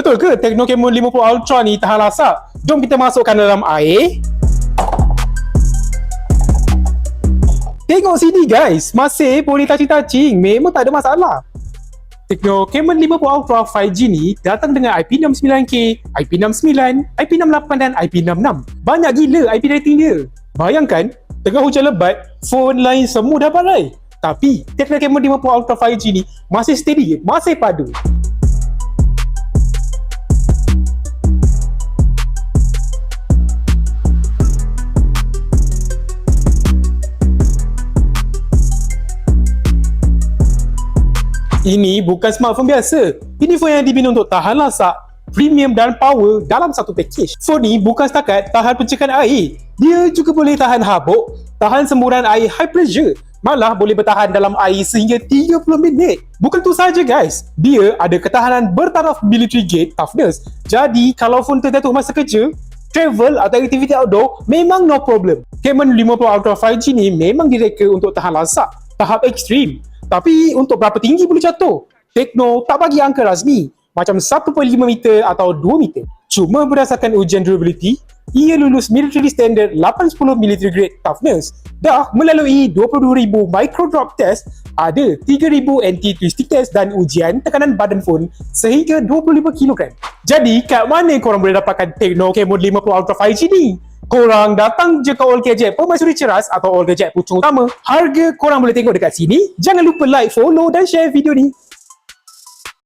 Betul ke Tecno Camon 50 Ultra ni tahan lasak? Jom kita masukkan dalam air. Tengok sini guys, masih boleh touching-touching. Memang tak ada masalah. Tecno Camon 50 Ultra 5G ni datang dengan IP69K, IP69, IP68 dan IP66. Banyak gila IP rating dia. Bayangkan, tengah hujan lebat, phone lain semua dapat raih. Tapi Tecno Camon 50 Ultra 5G ni masih steady, masih padu. Ini bukan smartphone biasa. Ini phone yang dibina untuk tahan lasak, premium dan power dalam satu package. Phone ni bukan setakat tahan pencekan air. Dia juga boleh tahan habuk, tahan semburan air high pressure. Malah boleh bertahan dalam air sehingga 30 minit. Bukan tu saja guys. Dia ada ketahanan bertaraf military grade toughness. Jadi kalau phone terjatuh masa kerja, travel atau aktiviti outdoor memang no problem. Camon 50 Ultra 5G ni memang direka untuk tahan lasak, tahap ekstrim. Tapi untuk berapa tinggi boleh jatuh? Tecno tak bagi angka rasmi, macam 1.5 meter atau 2 meter. Cuma berdasarkan ujian durability, ia lulus military standard 810 military grade toughness. Dah melalui 22,000 micro drop test, ada 3,000 anti-twisting test dan ujian tekanan badan phone sehingga 25 kg. Jadi kat mana korang boleh dapatkan Tecno Camon 50 Ultra 5G ni? Korang datang je ke All Gadget Permaisuri Ceras atau All Gadget Puchong Utama. Harga korang boleh tengok dekat sini. Jangan lupa like, follow dan share video ni.